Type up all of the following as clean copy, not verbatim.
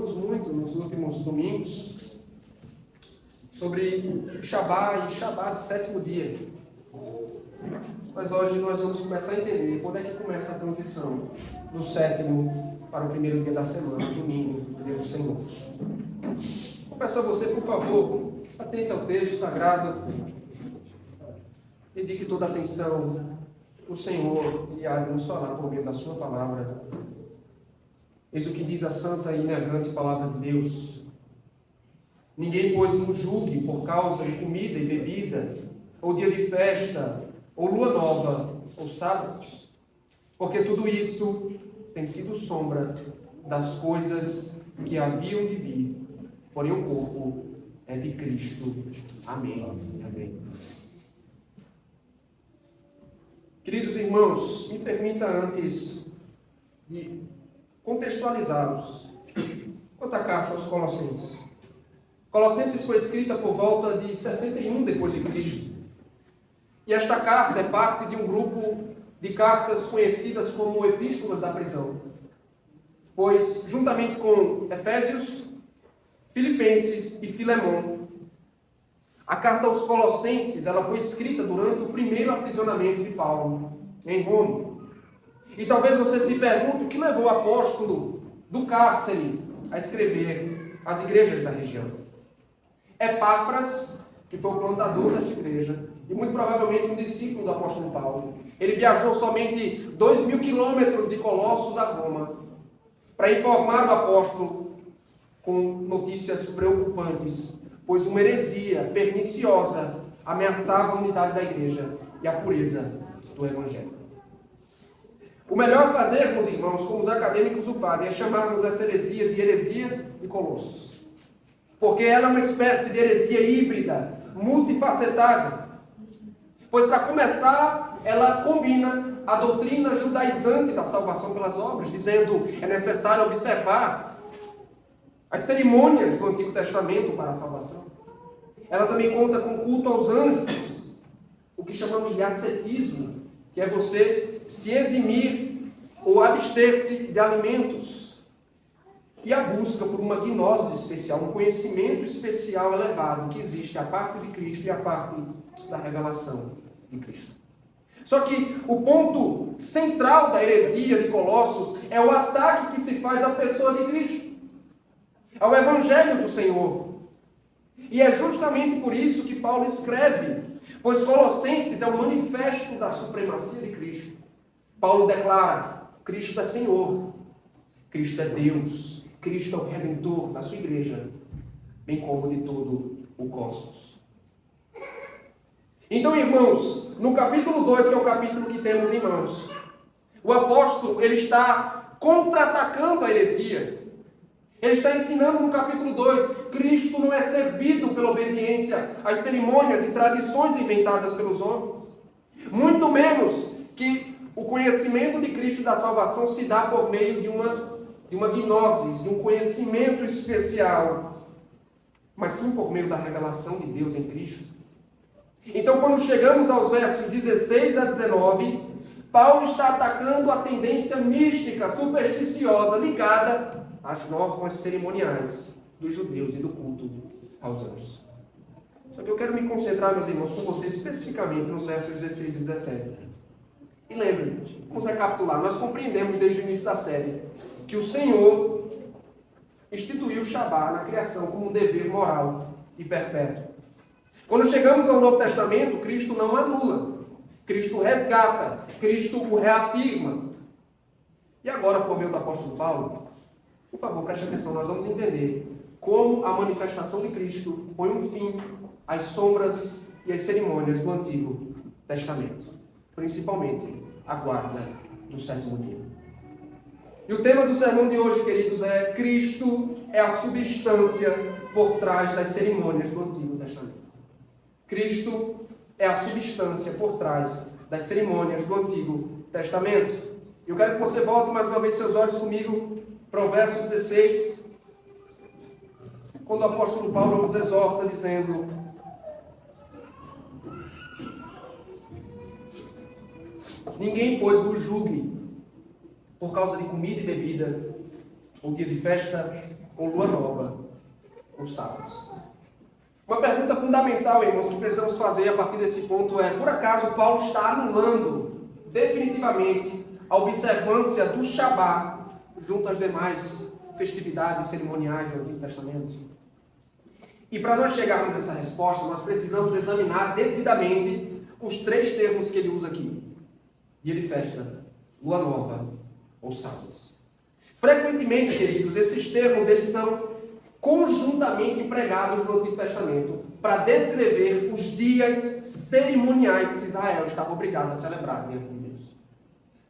falamos muito nos últimos domingos sobre o Shabá e Shabá de sétimo dia. Mas hoje nós vamos começar a entender quando é que começa a transição do sétimo para o primeiro dia da semana, domingo, o dia do Senhor. Vou peço a você, por favor, atente ao texto sagrado, dedique toda a atenção. O Senhor há de nos falar por meio da sua palavra. Eis o que diz a santa e inerrante palavra de Deus. Ninguém, pois, nos julgue por causa de comida e bebida, ou dia de festa, ou lua nova, ou sábados, porque tudo isto tem sido sombra das coisas que haviam de vir, porém o corpo é de Cristo. Amém. Amém. Queridos irmãos, me permita antes de contextualizá-los quanto à carta aos Colossenses. Colossenses foi escrita por volta de 61 depois de Cristo. E esta carta é parte de um grupo de cartas conhecidas como epístolas da prisão. Pois, juntamente com Efésios, Filipenses e Filemão, a carta aos Colossenses ela foi escrita durante o primeiro aprisionamento de Paulo em Roma. E talvez você se pergunte o que levou o apóstolo do cárcere a escrever às igrejas da região. Epáfras, que foi o plantador desta igreja, e muito provavelmente um discípulo do apóstolo Paulo, ele viajou somente 2.000 quilômetros de Colossos a Roma para informar o apóstolo com notícias preocupantes, pois uma heresia perniciosa ameaçava a unidade da igreja e a pureza do evangelho. O melhor a fazermos, irmãos, como os acadêmicos o fazem, é chamarmos essa heresia de heresia de Colossos. Porque ela é uma espécie de heresia híbrida, multifacetada. Pois, para começar, ela combina a doutrina judaizante da salvação pelas obras, dizendo que é necessário observar as cerimônias do Antigo Testamento para a salvação. Ela também conta com culto aos anjos, o que chamamos de ascetismo, que é você se eximir ou abster-se de alimentos. E a busca por uma gnose especial, um conhecimento especial elevado que existe a parte de Cristo e a parte da revelação de Cristo. Só que o ponto central da heresia de Colossos é o ataque que se faz à pessoa de Cristo, ao Evangelho do Senhor. E é justamente por isso que Paulo escreve, pois Colossenses é um manifesto da supremacia de Cristo. Paulo declara: Cristo é Senhor, Cristo é Deus, Cristo é o Redentor da sua igreja, bem como de todo o cosmos. Então, irmãos, no capítulo 2, que é o capítulo que temos em mãos, o apóstolo ele está contra-atacando a heresia. Ele está ensinando no capítulo 2, Cristo não é servido pela obediência às cerimônias e tradições inventadas pelos homens. Muito menos que o conhecimento de Cristo da salvação se dá por meio de uma gnose, de um conhecimento especial, mas sim por meio da revelação de Deus em Cristo. Então, quando chegamos aos versos 16 a 19, Paulo está atacando a tendência mística, supersticiosa, ligada às normas cerimoniais dos judeus e do culto aos anjos. Só que eu quero me concentrar, meus irmãos, com vocês especificamente nos versos 16 e 17. E lembrem, vamos recapitular, nós compreendemos desde o início da série que o Senhor instituiu o Shabá na criação como um dever moral e perpétuo. Quando chegamos ao Novo Testamento, Cristo não anula, Cristo resgata, Cristo o reafirma. E agora, por meio do apóstolo Paulo, por favor, preste atenção, nós vamos entender como a manifestação de Cristo põe um fim às sombras e às cerimônias do Antigo Testamento, principalmente a guarda do sétimo dia. E o tema do sermão de hoje, queridos, é Cristo é a substância por trás das cerimônias do Antigo Testamento. Cristo é a substância por trás das cerimônias do Antigo Testamento. Eu quero que você volte mais uma vez seus olhos comigo para o verso 16, quando o apóstolo Paulo nos exorta dizendo: ninguém, pois, vos julgue por causa de comida e bebida, ou dia de festa, ou lua nova, ou sábados. Uma pergunta fundamental, irmãos, que precisamos fazer a partir desse ponto é: por acaso Paulo está anulando definitivamente a observância do Shabá junto às demais festividades cerimoniais do Antigo Testamento? E para nós chegarmos a essa resposta, nós precisamos examinar detidamente os três termos que ele usa aqui: dia de festa, lua nova ou sábados. Frequentemente, queridos, esses termos eles são conjuntamente empregados no Antigo Testamento para descrever os dias cerimoniais que Israel estava obrigado a celebrar diante de Deus.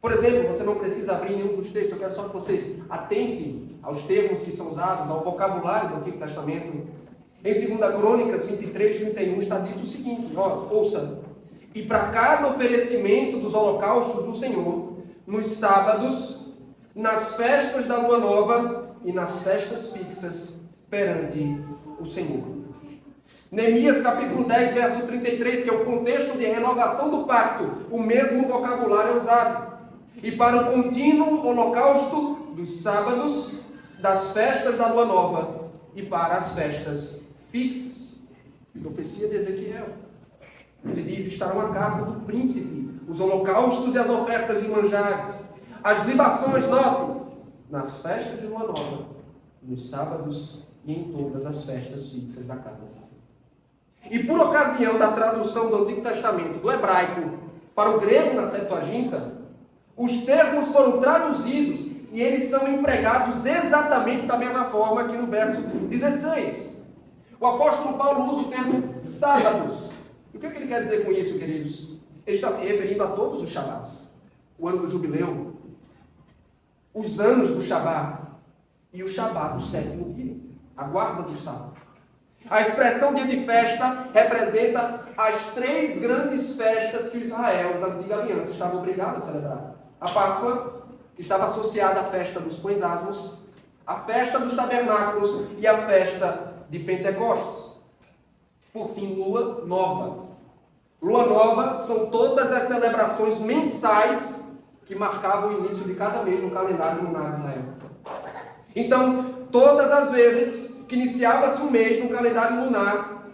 Por exemplo, você não precisa abrir nenhum dos textos, eu quero só que você atente aos termos que são usados, ao vocabulário do Antigo Testamento. Em 2 Crônicas 23, 31 está dito o seguinte, ouça: e para cada oferecimento dos holocaustos do Senhor, nos sábados, nas festas da lua nova e nas festas fixas perante o Senhor. Neemias capítulo 10, verso 33, que é o contexto de renovação do pacto, o mesmo vocabulário é usado. E para o contínuo holocausto dos sábados, das festas da lua nova e para as festas fixas. Profecia de Ezequiel. Ele diz: estarão a cargo do príncipe os holocaustos e as ofertas de manjares, as libações, note, nas festas de lua nova, nos sábados e em todas as festas fixas da casa santa. E por ocasião da tradução do Antigo Testamento do hebraico para o grego na Septuaginta, os termos foram traduzidos e eles são empregados exatamente da mesma forma que no verso 16. O apóstolo Paulo usa o termo sábados. E o que ele quer dizer com isso, queridos? Ele está se referindo a todos os Shabás. O ano do jubileu, os anos do Shabá e o Shabá do sétimo dia, a guarda do sábado. A expressão dia de festa representa as três grandes festas que o Israel da antiga aliança estava obrigado a celebrar. A Páscoa, que estava associada à festa dos pães asmos, a festa dos tabernáculos e a festa de Pentecostes. Por fim, lua nova. Lua nova são todas as celebrações mensais que marcavam o início de cada mês no calendário lunar de Israel. Então, todas as vezes que iniciava-se um mês no calendário lunar,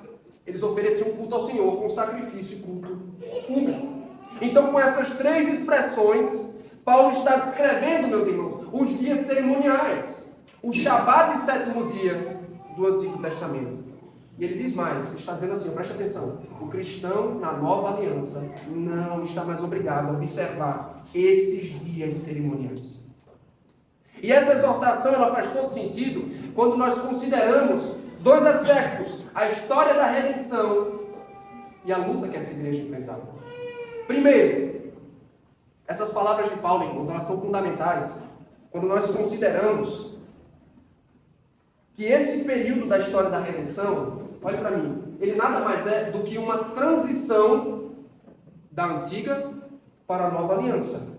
eles ofereciam culto ao Senhor com sacrifício e culto público. Então, com essas três expressões, Paulo está descrevendo, meus irmãos, os dias cerimoniais, o Shabá de sétimo dia do Antigo Testamento. E ele diz mais, ele está dizendo assim, preste atenção: o cristão na nova aliança não está mais obrigado a observar esses dias cerimoniais. E essa exortação ela faz todo sentido quando nós consideramos dois aspectos: a história da redenção e a luta que essa igreja enfrentava. Primeiro, essas palavras de Paulo, irmãos, elas são fundamentais quando nós consideramos que esse período da história da redenção, olhe para mim, ele nada mais é do que uma transição da antiga para a nova aliança.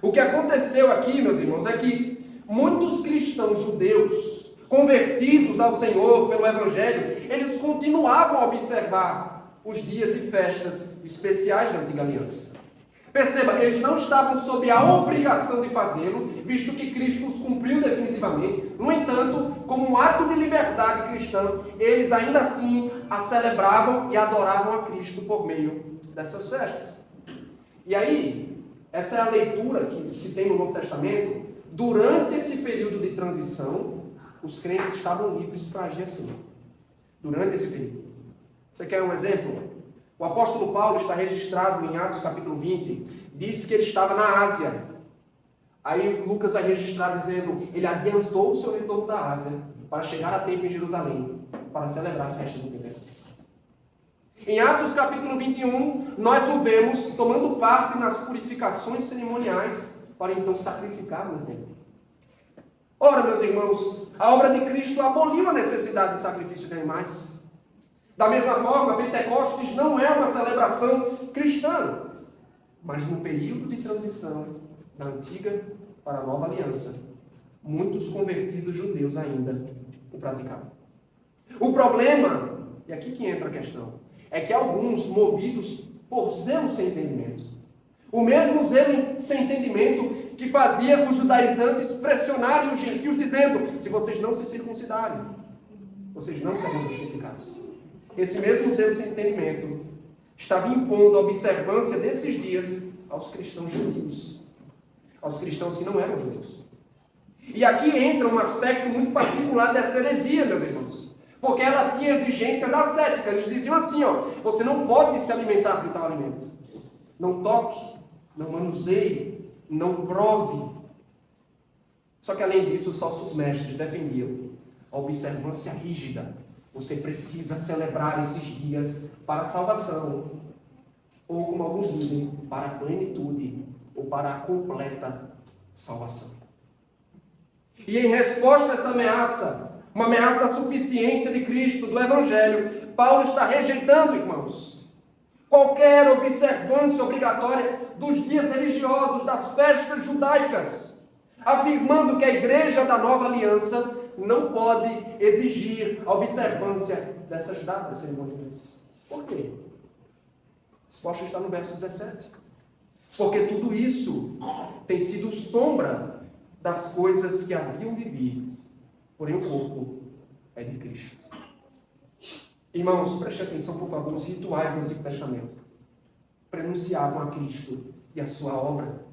O que aconteceu aqui, meus irmãos, é que muitos cristãos judeus, convertidos ao Senhor pelo Evangelho, eles continuavam a observar os dias e festas especiais da antiga aliança. Perceba, eles não estavam sob a obrigação de fazê-lo, visto que Cristo os cumpriu definitivamente. No entanto, como um ato de liberdade cristã, eles ainda assim a celebravam e adoravam a Cristo por meio dessas festas. E aí, essa é a leitura que se tem no Novo Testamento. Durante esse período de transição, os crentes estavam livres para agir assim. Durante esse período. Você quer um exemplo? O apóstolo Paulo está registrado em Atos capítulo 20, diz que ele estava na Ásia. Aí Lucas vai registrar dizendo, ele adiantou o seu retorno da Ásia para chegar a tempo em Jerusalém, para celebrar a festa do Pentecostes. Em Atos capítulo 21, nós o vemos tomando parte nas purificações cerimoniais, para então sacrificar no templo. Ora, meus irmãos, a obra de Cristo aboliu a necessidade de sacrifício de animais. Da mesma forma, Pentecostes não é uma celebração cristã, mas no período de transição da antiga para a nova aliança, muitos convertidos judeus ainda o praticavam. O problema, e aqui que entra a questão, é que alguns, movidos por zelo sem entendimento, o mesmo zelo sem entendimento que fazia os judaizantes pressionarem os gentios, dizendo: se vocês não se circuncidarem, vocês não serão justificados. Esse mesmo zelo sem entendimento estava impondo a observância desses dias aos cristãos gentios, aos cristãos que não eram judeus. E aqui entra um aspecto muito particular dessa heresia, meus irmãos, porque ela tinha exigências ascéticas. Eles diziam assim, você não pode se alimentar de tal alimento. Não toque, não manuseie, não prove. Só que além disso, os falsos mestres defendiam a observância rígida. Você precisa celebrar esses dias para a salvação, ou como alguns dizem, para a plenitude, ou para a completa salvação. E em resposta a essa ameaça, uma ameaça da suficiência de Cristo, do Evangelho, Paulo está rejeitando, irmãos, qualquer observância obrigatória dos dias religiosos, das festas judaicas, afirmando que a igreja da nova aliança não pode exigir a observância dessas datas cerimoniais. Por quê? A resposta está no verso 17. Porque tudo isso tem sido sombra das coisas que haviam de vir, porém o corpo é de Cristo. Irmãos, preste atenção, por favor, os rituais do Antigo Testamento prenunciavam a Cristo e a sua obra.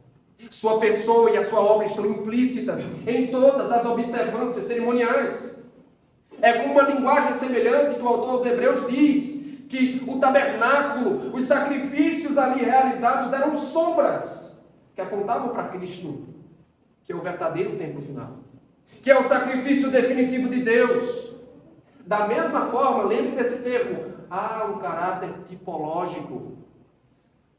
Sua pessoa e a sua obra estão implícitas em todas as observâncias cerimoniais. É com uma linguagem semelhante que o autor aos Hebreus diz que o tabernáculo, os sacrifícios ali realizados eram sombras que apontavam para Cristo, que é o verdadeiro templo final, que é o sacrifício definitivo de Deus. Da mesma forma, lembre desse termo, há um caráter tipológico.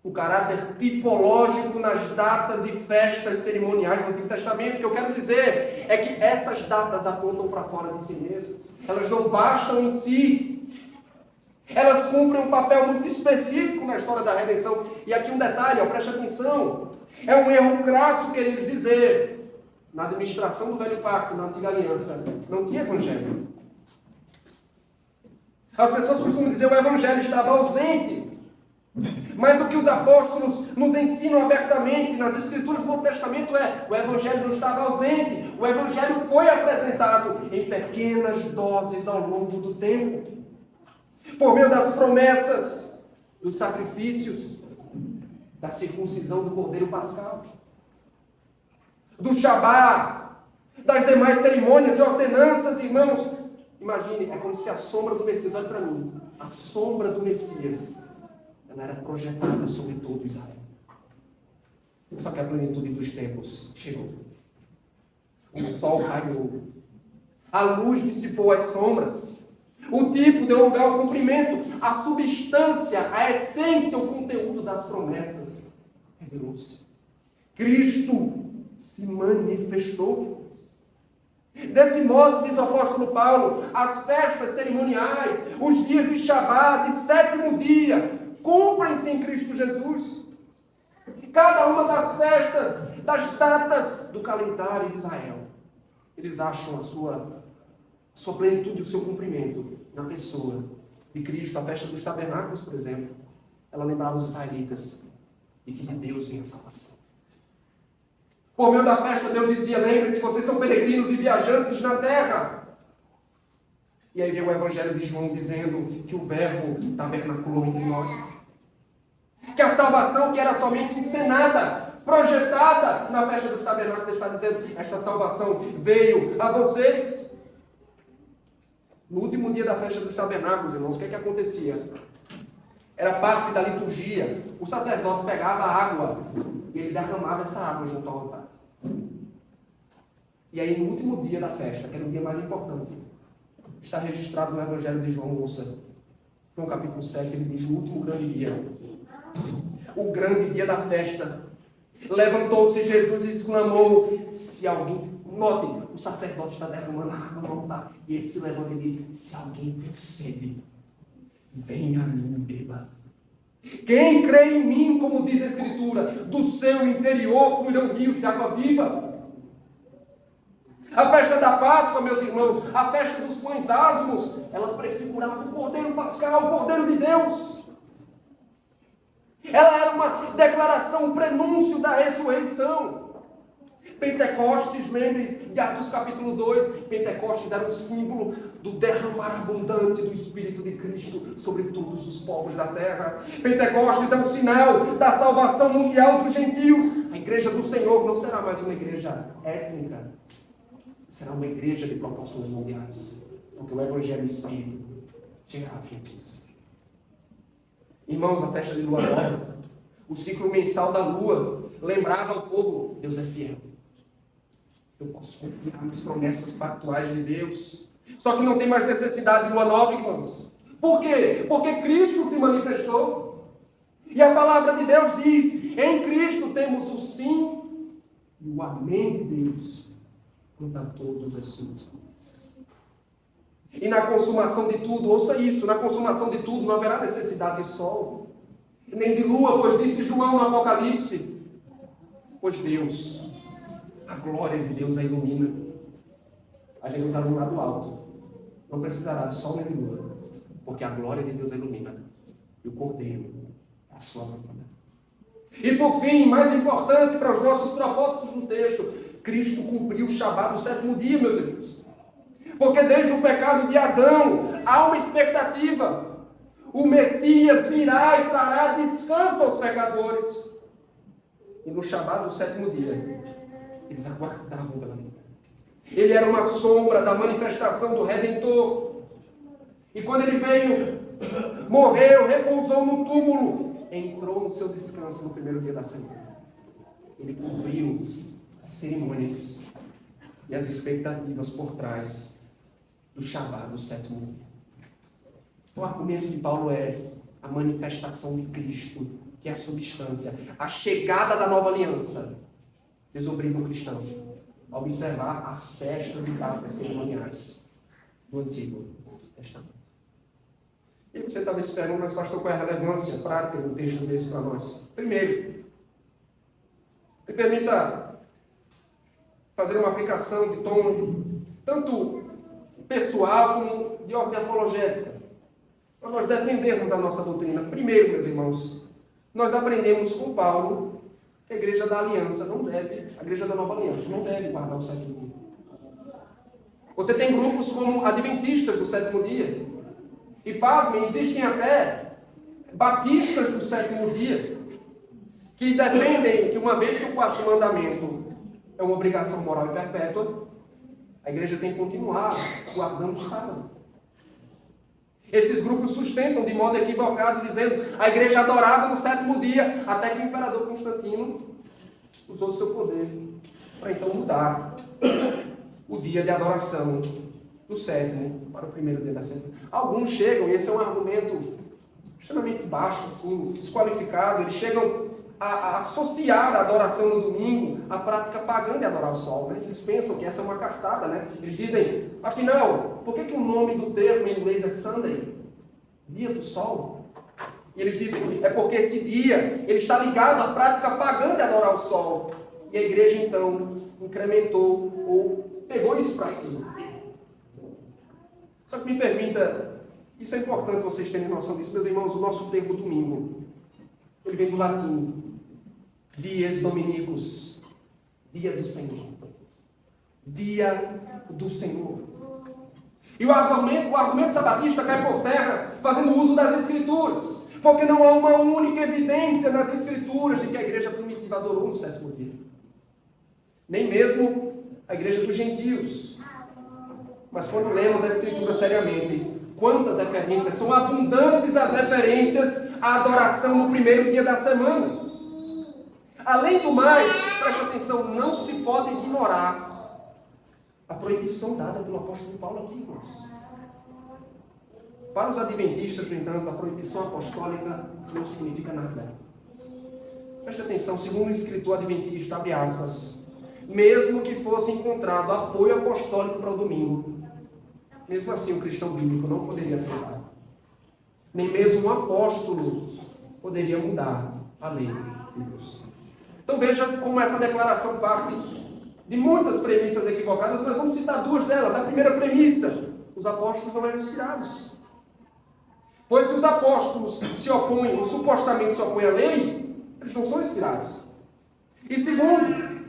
O caráter tipológico nas datas e festas cerimoniais do Antigo Testamento. O que eu quero dizer é que essas datas apontam para fora de si mesmas. Elas não bastam em si. Elas cumprem um papel muito específico na história da redenção. E aqui um detalhe, preste atenção. É um erro crasso, queridos, dizer, na administração do Velho Pacto, na Antiga Aliança, não tinha Evangelho. As pessoas costumam dizer que o Evangelho estava ausente. Mas o que os apóstolos nos ensinam abertamente nas Escrituras do Novo Testamento é: o Evangelho não estava ausente, o Evangelho foi apresentado em pequenas doses ao longo do tempo, por meio das promessas, dos sacrifícios, da circuncisão do Cordeiro Pascal, do Shabá, das demais cerimônias e ordenanças, irmãos. Imagine, é como se a sombra do Messias, olha para mim, a sombra do Messias, ela era projetada sobre todo Israel. Só que a plenitude dos tempos chegou. O sol raiou. A luz dissipou as sombras. O tipo deu lugar ao cumprimento. A substância, a essência, o conteúdo das promessas revelou-se. Cristo se manifestou. Desse modo, diz o apóstolo Paulo, as festas cerimoniais, os dias de Shabá, de sétimo dia, cumprem-se em Cristo Jesus. Cada uma das festas, das datas do calendário de Israel, eles acham a sua plenitude, o seu cumprimento na pessoa de Cristo. A festa dos tabernáculos, por exemplo, ela lembrava os israelitas de que de Deus vinha a salvação. Por meio da festa, Deus dizia: lembre-se, vocês são peregrinos e viajantes na terra. E aí vem o Evangelho de João dizendo que o Verbo tabernaculou entre nós. Que a salvação que era somente encenada, projetada na festa dos tabernáculos, está dizendo: esta salvação veio a vocês. No último dia da festa dos tabernáculos, irmãos, o que acontecia? Era parte da liturgia. O sacerdote pegava a água e ele derramava essa água junto ao altar. E aí, no último dia da festa, que era o dia mais importante, está registrado no Evangelho de João, ouça. João capítulo 7, ele diz: no último grande dia, o grande dia da festa, levantou-se Jesus e exclamou: se alguém... Notem, o sacerdote está derramando a água no altar. E ele se levanta e diz: se alguém tem sede, venha a mim e beba. Quem crê em mim, como diz a Escritura, do seu interior fluirão rios de água viva. A festa da Páscoa, meus irmãos, a festa dos pães asmos, ela prefigurava o Cordeiro Pascal, o Cordeiro de Deus. Ela era uma declaração, um prenúncio da ressurreição. Pentecostes, lembre de Atos capítulo 2, Pentecostes era um símbolo do derramar abundante do Espírito de Cristo sobre todos os povos da terra. Pentecostes é um sinal da salvação mundial dos gentios. A igreja do Senhor não será mais uma igreja étnica, será uma igreja de proporções mundiais, porque o Evangelho do Espírito chegará aos gentios. Irmãos, a festa de lua nova, o ciclo mensal da lua, lembrava ao povo: Deus é fiel. Eu posso confiar nas promessas pactuais de Deus. Só que não tem mais necessidade de lua nova, irmãos. Por quê? Porque Cristo se manifestou. E a palavra de Deus diz: em Cristo temos o sim e o amém de Deus quanto a todas as suas promessas. E na consumação de tudo, ouça isso, na consumação de tudo não haverá necessidade de sol, nem de lua, pois disse João no Apocalipse: pois Deus, a glória de Deus a ilumina. A Jerusalém lá do alto não precisará de sol nem de lua, porque a glória de Deus a ilumina, e o Cordeiro é a sua lâmpada. E por fim, mais importante para os nossos propósitos no texto, Cristo cumpriu o Shabat do sétimo dia, meus irmãos. Porque desde o pecado de Adão há uma expectativa. O Messias virá e trará descanso aos pecadores. E no Shabat do sétimo dia, eles aguardavam pela vida. Ele era uma sombra da manifestação do Redentor. E quando ele veio, morreu, repousou no túmulo, entrou no seu descanso no primeiro dia da semana. Ele cumpriu as cerimônias e as expectativas por trás do Shabat do sétimo dia. O argumento de Paulo é a manifestação de Cristo, que é a substância, a chegada da nova aliança. Desobriga o cristão a observar as festas e datas cerimoniais do Antigo Testamento. E você talvez se pergunte: mas pastor, qual é a relevância prática de um texto desse para nós? Primeiro, me permita fazer uma aplicação de tom tanto pessoal como de ordem apologética, para nós defendermos a nossa doutrina. Primeiro, meus irmãos, nós aprendemos com Paulo que a igreja da aliança não deve, a igreja da nova aliança não deve guardar o sétimo dia. Você tem grupos como adventistas do sétimo dia. E pasmem, existem até batistas do sétimo dia, que defendem que uma vez que o quarto mandamento é uma obrigação moral e perpétua, a igreja tem que continuar guardando o sábado. Esses grupos sustentam de modo equivocado, dizendo que a igreja adorava no sétimo dia, até que o imperador Constantino usou seu poder para então mudar o dia de adoração do sétimo para o primeiro dia da semana. Alguns chegam, e esse é um argumento extremamente baixo, assim, desqualificado, eles chegam a associar a adoração no domingo à prática pagã de adorar o sol. Né? Eles pensam que essa é uma cartada. Né? Eles dizem: afinal, por que o nome do termo em inglês é Sunday? Dia do sol? E eles dizem: é porque esse dia ele está ligado à prática pagã de adorar o sol. E a igreja então incrementou ou pegou isso para si. Só que me permita, isso é importante vocês terem noção disso, meus irmãos. O nosso termo domingo, ele vem do latim dies dominicus, dia do Senhor. Dia do Senhor. E o argumento sabatista cai por terra fazendo uso das Escrituras, porque não há uma única evidência nas Escrituras de que a igreja primitiva adorou no sétimo dia. Nem mesmo a igreja dos gentios. Mas quando lemos a Escritura seriamente, quantas referências, são abundantes as referências à adoração no primeiro dia da semana. Além do mais, preste atenção, não se pode ignorar a proibição dada pelo apóstolo Paulo aqui, irmãos. Para os adventistas, no entanto, a proibição apostólica não significa nada. Preste atenção, segundo o escritor adventista, abre aspas, mesmo que fosse encontrado apoio apostólico para o domingo, mesmo assim o cristão bíblico não poderia aceitar. Nem mesmo um apóstolo poderia mudar a lei de Deus. Então veja como essa declaração parte de muitas premissas equivocadas, mas vamos citar duas delas. A primeira premissa: os apóstolos não eram inspirados. Pois se os apóstolos se opõem, ou supostamente se opõem à lei, eles não são inspirados. E segundo,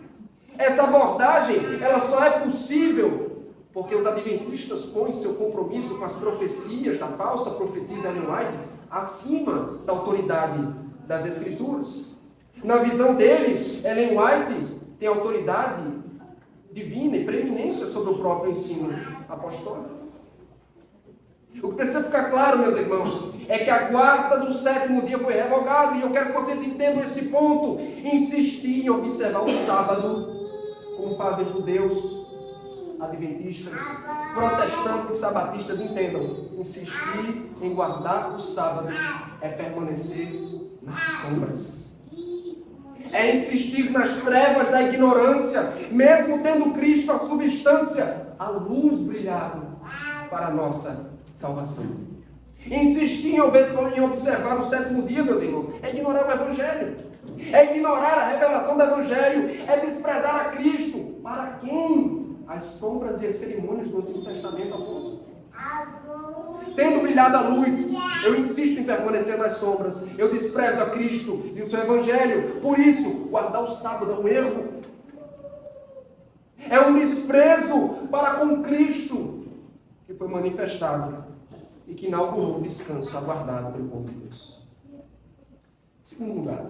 Essa abordagem, ela só é possível porque os adventistas põem seu compromisso com as profecias da falsa profetisa Ellen White acima da autoridade das Escrituras. Na visão deles, Ellen White tem autoridade divina e preeminência sobre o próprio ensino apostólico. O que precisa ficar claro, meus irmãos, é que a guarda do sétimo dia foi revogada, e eu quero que vocês entendam esse ponto. Insistir em observar o sábado, como fazem judeus, adventistas, protestantes, sabatistas, entendam. Insistir em guardar o sábado é permanecer nas sombras. É insistir nas trevas da ignorância, mesmo tendo Cristo a substância, a luz brilhado para a nossa salvação. Insistir em observar o sétimo dia, meus irmãos, é ignorar o Evangelho, é ignorar a revelação do Evangelho, é desprezar a Cristo. Para quem as sombras e as cerimônias do Antigo Testamento apontam? Tendo brilhado a luz, eu insisto em permanecer nas sombras, eu desprezo a Cristo e o seu Evangelho. Por isso, guardar o sábado é um erro, é um desprezo para com Cristo, que foi manifestado e que inaugurou o descanso aguardado pelo povo de Deus. Segundo lugar,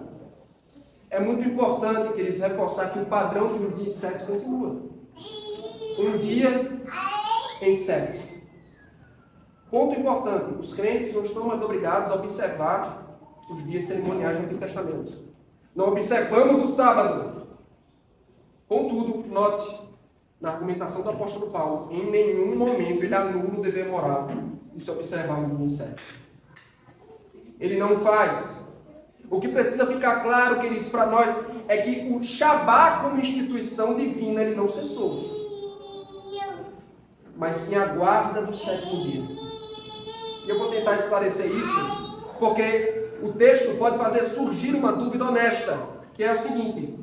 é muito importante, queridos, reforçar que o padrão do dia 7 continua. Um dia em 7. Ponto importante, os crentes não estão mais obrigados a observar os dias cerimoniais do Antigo Testamento. Não observamos o sábado. Contudo, note, na argumentação do apóstolo Paulo, em nenhum momento ele anula o dever moral de se observar o dia em 7. Ele não faz. O que precisa ficar claro, queridos, para nós, é que o Shabá como instituição divina, ele não cessou. Mas sim a guarda do sétimo dia. E eu vou tentar esclarecer isso, porque o texto pode fazer surgir uma dúvida honesta, que é o seguinte: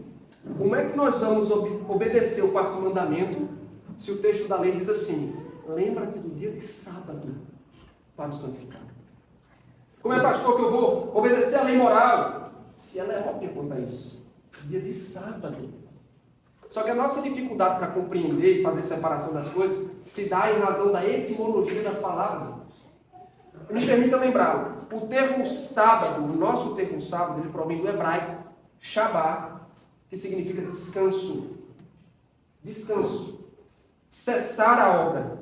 como é que nós vamos obedecer o quarto mandamento se o texto da lei diz assim: lembra-te do dia de sábado para o santificar? Como é, pastor, que eu vou obedecer a lei moral se ela é óbvia quanto a isso? Dia de sábado. Só que a nossa dificuldade para compreender e fazer separação das coisas se dá em razão da etimologia das palavras. Me permita lembrá-lo, o termo sábado, o nosso termo sábado, ele provém do hebraico Shabá, que significa descanso. Descanso. Cessar a obra.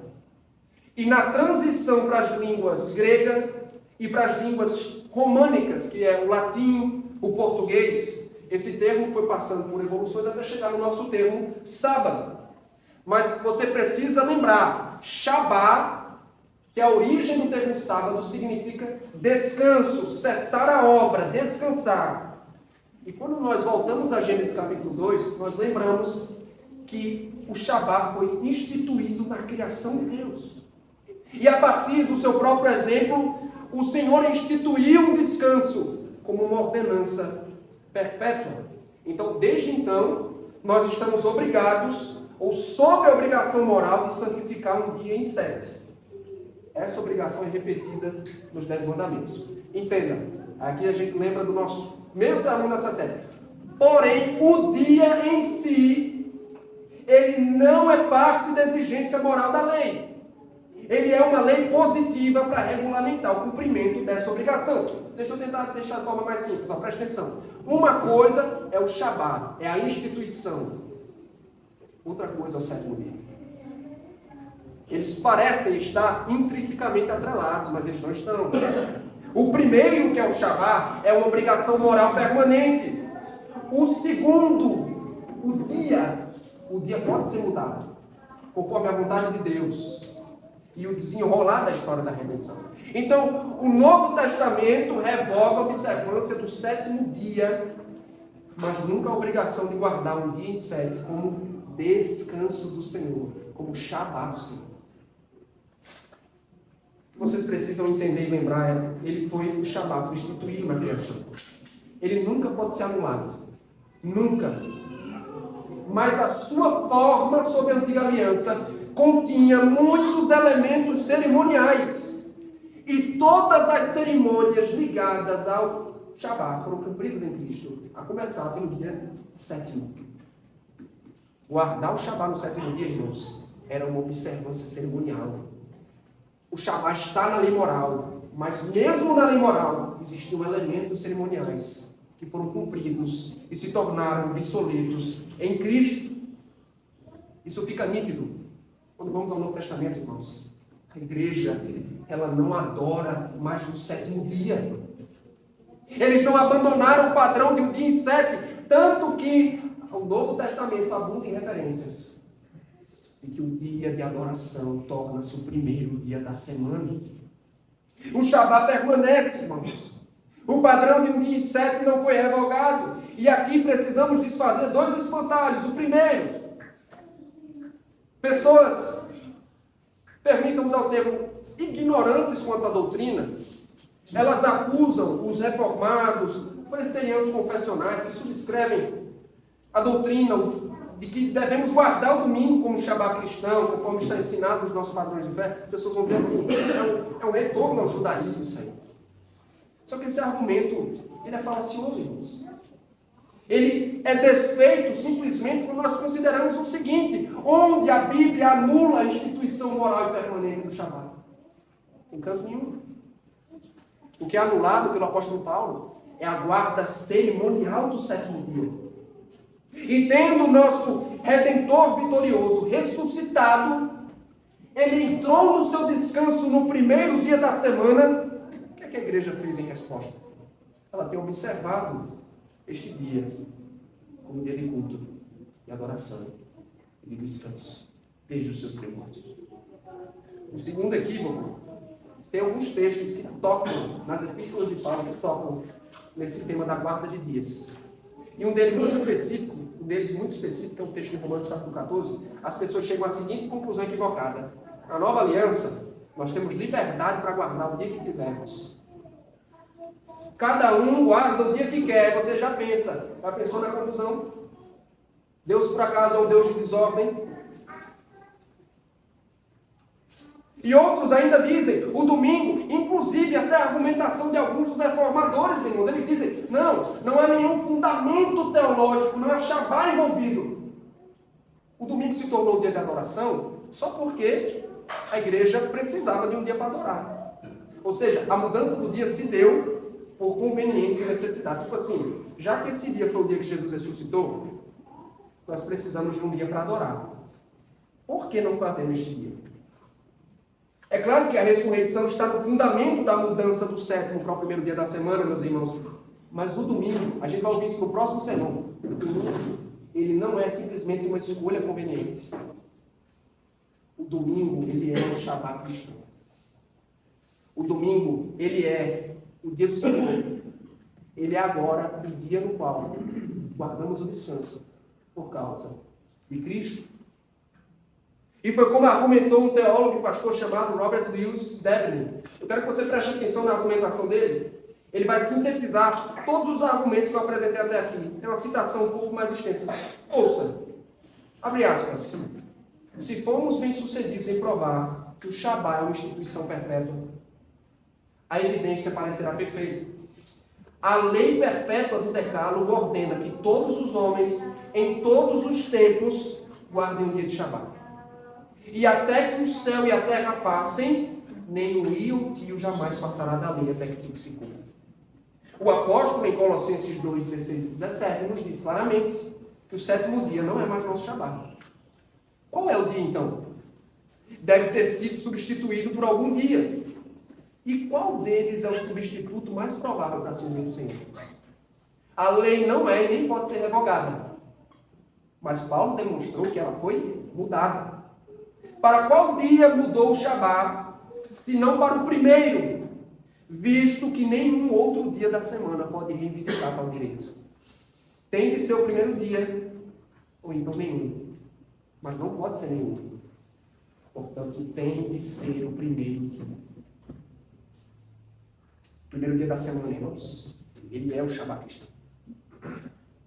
E na transição para as línguas grega e para as línguas românicas, que é o latim, o português, esse termo foi passando por evoluções até chegar no nosso termo sábado. Mas você precisa lembrar, Shabá, que a origem do termo sábado significa descanso, cessar a obra, descansar. E quando nós voltamos a Gênesis capítulo 2, nós lembramos que o Shabá foi instituído na criação de Deus. E a partir do seu próprio exemplo, o Senhor instituiu um descanso como uma ordenança perpétua. Então, desde então, nós estamos obrigados, ou sob a obrigação moral, de santificar um dia em 7. Essa obrigação é repetida nos 10 mandamentos. Entenda, aqui a gente lembra do nosso mesmo sermão nessa série. Porém, o dia em si, ele não é parte da exigência moral da lei. Ele é uma lei positiva para regulamentar o cumprimento dessa obrigação. Deixa eu tentar deixar de forma mais simples, ó, presta atenção. Uma coisa é o Shabá, é a instituição. Outra coisa é o sétimo dia. Eles parecem estar intrinsecamente atrelados, mas eles não estão. O primeiro, que é o Shabá, é uma obrigação moral permanente. O segundo, o dia pode ser mudado, conforme a vontade de Deus e o desenrolar da história da redenção. Então, o Novo Testamento revoga a observância do sétimo dia, mas nunca a obrigação de guardar um dia em 7 como descanso do Senhor, como Shabá do Senhor. O que vocês precisam entender e lembrar é, ele foi o Shabá, foi instituído na criação. Ele nunca pode ser anulado. Nunca. Mas a sua forma sob a antiga aliança continha muitos elementos cerimoniais. E todas as cerimônias ligadas ao Shabá foram cumpridas em Cristo, a começar pelo dia 7º. Guardar o Shabá no sétimo dia, irmãos, era uma observância cerimonial. O Shabá está na lei moral, mas mesmo na lei moral existiam elementos cerimoniais que foram cumpridos e se tornaram obsoletos em Cristo. Isso fica nítido quando vamos ao Novo Testamento, irmãos. A igreja, ela não adora mais no sétimo dia. Eles não abandonaram o padrão de um dia em 7, tanto que o Novo Testamento abunda em referências de que o dia de adoração torna-se o primeiro dia da semana. O Shabá permanece, irmãos. O padrão de um dia em 7 não foi revogado. E aqui precisamos desfazer 2 espantalhos. O primeiro, pessoas, permitam usar o termo, ignorantes quanto à doutrina, elas acusam os reformados, presbiterianos confessionais, que subscrevem a doutrina de que devemos guardar o domingo como Shabá cristão, conforme está ensinado nos nossos padrões de fé. As pessoas vão dizer assim, é um retorno ao judaísmo isso aí. Só que esse argumento, ele é falacioso, irmãos. Ele é desfeito simplesmente quando nós consideramos o seguinte: onde a Bíblia anula a instituição moral e permanente do Shabá? Em canto nenhum. O que é anulado pelo apóstolo Paulo é a guarda cerimonial do sétimo dia. E tendo o nosso Redentor vitorioso ressuscitado, ele entrou no seu descanso no primeiro dia da semana. O que é que a igreja fez em resposta? Ela tem observado este dia como dia de culto, de adoração e de descanso, desde os seus primórdios. O segundo equívoco, tem alguns textos que tocam, nas epístolas de Paulo, que tocam nesse tema da guarda de dias. E um deles muito específico, é um texto de Romanos capítulo 14, as pessoas chegam à seguinte conclusão equivocada: na nova aliança, nós temos liberdade para guardar o dia que quisermos. Cada um guarda o dia que quer. Você já pensou na confusão? Deus por acaso é um Deus de desordem? E outros ainda dizem, o domingo, inclusive essa é a argumentação de alguns dos reformadores, irmãos. Eles dizem, não há nenhum fundamento teológico, não há Shabá envolvido. O domingo se tornou dia de adoração só porque a igreja precisava de um dia para adorar. Ou seja, a mudança do dia se deu por conveniência e necessidade. Tipo assim, já que esse dia foi o dia que Jesus ressuscitou, nós precisamos de um dia para adorar. Por que não fazemos este dia? É claro que a ressurreição está no fundamento da mudança do sétimo para o primeiro dia da semana, meus irmãos. Mas o domingo, a gente vai ouvir isso no próximo sermão. O domingo, ele não é simplesmente uma escolha conveniente. O domingo, ele é o Shabá cristão. O domingo, ele é o dia do Senhor. Ele é agora o dia no qual guardamos o descanso por causa de Cristo. E foi como argumentou um teólogo e pastor chamado Robert Louis Debney. Eu quero que você preste atenção na argumentação dele. Ele vai sintetizar todos os argumentos que eu apresentei até aqui. Tem uma citação um pouco mais extensa. Ouça. Abre aspas. Se formos bem-sucedidos em provar que o Shabá é uma instituição perpétua, a evidência parecerá perfeita. A lei perpétua do Decálogo ordena que todos os homens, em todos os tempos, guardem o dia de Shabá. E até que o céu e a terra passem, nem o i ou o tio jamais passará da lei até que tudo se cumpra. O apóstolo, em Colossenses 2, 16 e 17, nos diz claramente que o sétimo dia não é mais nosso Shabá. Qual é o dia, então? Deve ter sido substituído por algum dia. E qual deles é o substituto mais provável para ser o dia do Senhor? A lei não é e nem pode ser revogada. Mas Paulo demonstrou que ela foi mudada. Para qual dia mudou o Shabá, se não para o primeiro, visto que nenhum outro dia da semana pode reivindicar tal direito? Tem de ser o primeiro dia, ou então nenhum. Mas não pode ser nenhum. Portanto, tem de ser o primeiro dia. Primeiro dia da semana, irmãos, ele é o Shabá cristão.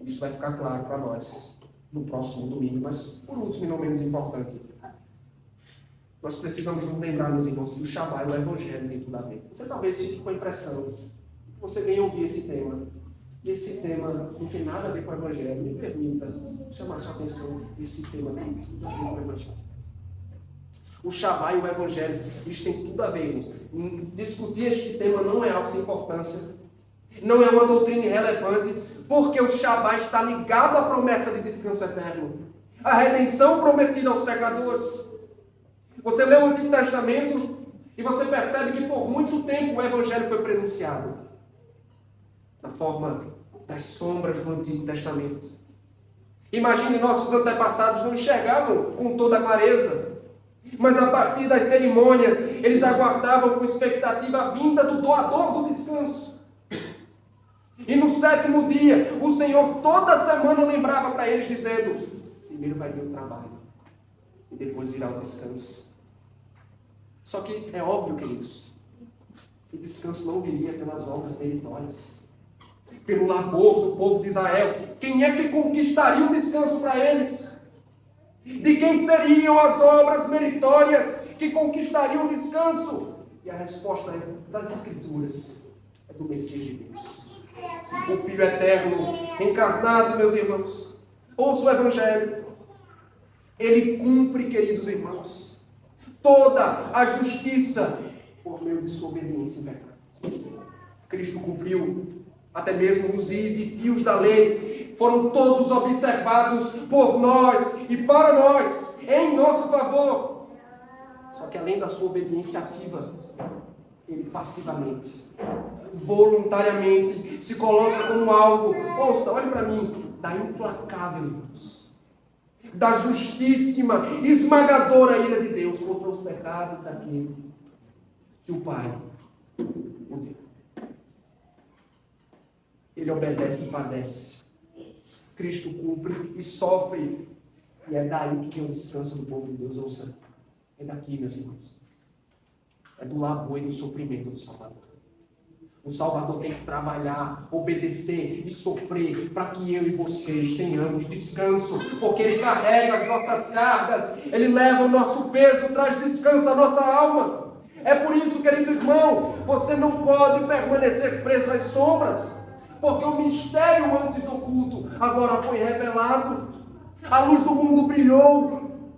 Isso vai ficar claro para nós no próximo domingo, mas por último e não menos importante, nós precisamos nos lembrar, meus irmãos, que o Shabá e o Evangelho tem tudo a ver. Você talvez fique com a impressão que você vem ouvir esse tema Esse tema não tem nada a ver com o Evangelho. Me permita chamar sua atenção. Esse tema tem tudo a ver com o Evangelho. O Shabá e o Evangelho, isso tem tudo a ver. Discutir este tema não é algo sem importância. Não é uma doutrina irrelevante, porque o Shabá está ligado à promessa de descanso eterno. A redenção prometida aos pecadores. Você lê o Antigo Testamento e você percebe que por muito tempo o Evangelho foi prenunciado. Na forma das sombras do Antigo Testamento. Imagine, nossos antepassados não enxergavam com toda a clareza. Mas a partir das cerimônias, eles aguardavam com expectativa a vinda do doador do descanso. E no 7º dia, o Senhor toda semana lembrava para eles, dizendo: primeiro vai vir o trabalho, e depois virá o descanso. Só que é óbvio, queridos, que o descanso não viria pelas obras meritórias, pelo labor do povo de Israel. Quem é que conquistaria o descanso para eles? De quem seriam as obras meritórias que conquistariam o descanso? E a resposta é das Escrituras, é do Messias de Deus. O Filho Eterno, encarnado, meus irmãos. Ouça o Evangelho. Ele cumpre, queridos irmãos, toda a justiça por meio de sua obediência em pecado. Cristo cumpriu. Até mesmo os is e tios da lei foram todos observados por nós e para nós, em nosso favor. Só que além da sua obediência ativa, ele passivamente, voluntariamente, se coloca como alvo, ouça, olhe para mim, da implacável luz, da justíssima, esmagadora ira de Deus contra os pecados daquele que o Pai o deu. Ele obedece e padece. Cristo cumpre e sofre. E é daí que tem o descanso do povo de Deus. Ouça, é daqui, meus irmãos. É do labor e do sofrimento do Salvador. O Salvador tem que trabalhar, obedecer e sofrer para que eu e vocês tenhamos descanso. Porque Ele carrega as nossas cargas. Ele leva o nosso peso, traz descanso à nossa alma. É por isso, querido irmão, você não pode permanecer preso às sombras. Porque o mistério antes oculto agora foi revelado. A luz do mundo brilhou.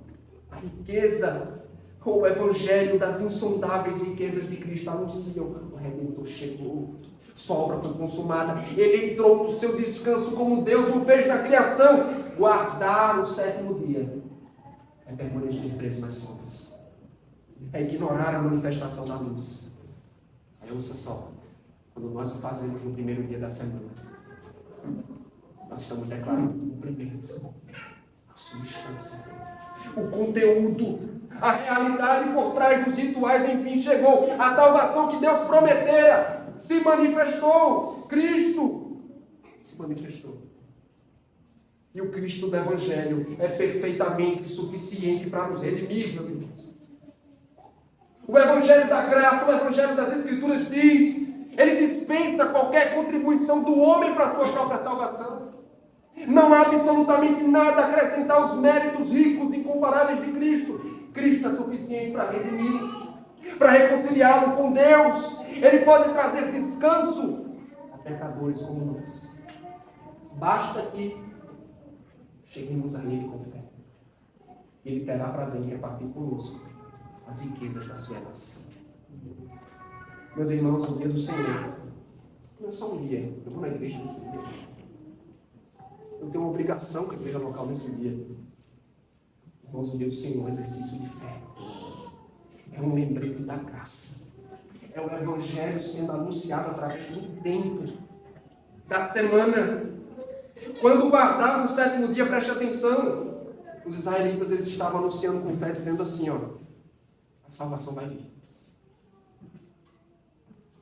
A riqueza, ou o evangelho das insondáveis riquezas de Cristo anunciam: o Redentor chegou, sua obra foi consumada. Ele entrou no seu descanso como Deus o fez na criação. Guardar o 7º dia é permanecer preso nas sombras. É ignorar a manifestação da luz. Aí ouça só. Quando nós o fazemos no primeiro dia da semana, nós estamos declarando o cumprimento, a substância, o conteúdo, a realidade por trás dos rituais, enfim, chegou. A salvação que Deus prometera se manifestou. Cristo se manifestou. E o Cristo do Evangelho é perfeitamente suficiente para nos redimir, meus irmãos. O Evangelho da graça, o Evangelho das Escrituras diz: ele dispensa qualquer contribuição do homem para a sua própria salvação. Não há absolutamente nada a acrescentar aos méritos ricos e incomparáveis de Cristo. Cristo é suficiente para redimir, para reconciliá-lo com Deus. Ele pode trazer descanso a pecadores como nós. Basta que cheguemos a Ele com fé. Ele terá prazer em repartir conosco as riquezas da sua herança. Meus irmãos, o dia do Senhor não é só um dia. Eu vou na igreja nesse dia. Eu tenho uma obrigação com a igreja local nesse dia. Irmãos, o dia do Senhor é um exercício de fé. É um lembrete da graça. É o Evangelho sendo anunciado através do tempo, da semana. Quando guardavam o 7º dia, preste atenção. Os israelitas, eles estavam anunciando com fé, dizendo assim, ó: a salvação vai vir.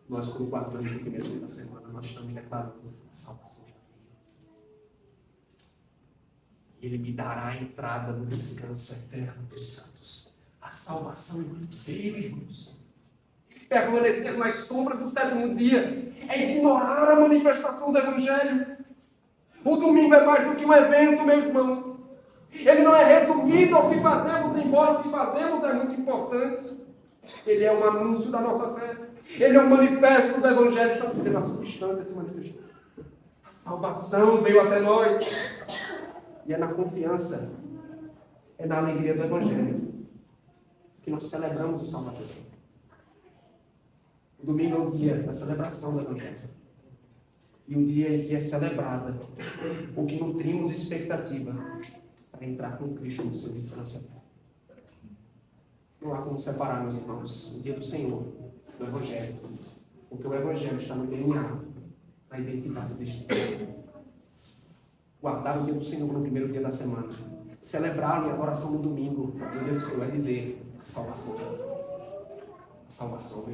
Nós, quando guardamos o primeiro dia da semana, nós estamos declarando: a salvação já veio. Ele me dará a entrada no descanso eterno dos santos. A salvação veio, irmãos. Permanecer nas sombras do 7º dia é ignorar a manifestação do Evangelho. O domingo é mais do que um evento, meu irmão. Ele não é resumido ao que fazemos, embora o que fazemos é muito importante. Ele é um anúncio da nossa fé. Ele é um manifesto do Evangelho. Estamos dizendo: a substância se manifestou. A Salvação veio até nós. E é na confiança, é na alegria do Evangelho que nós celebramos o Salvador. O domingo é o dia da celebração do Evangelho. E um dia em que é celebrada, o que nutrimos expectativa para entrar com Cristo no seu descanso. Não há como separar, meus irmãos, o dia do Senhor do Evangelho. Porque o Evangelho está no DNA, na identidade deste povo. Guardar o dia do Senhor no primeiro dia da semana. Celebrá-lo em adoração no domingo. O dia do Senhor é dizer a salvação. A salvação.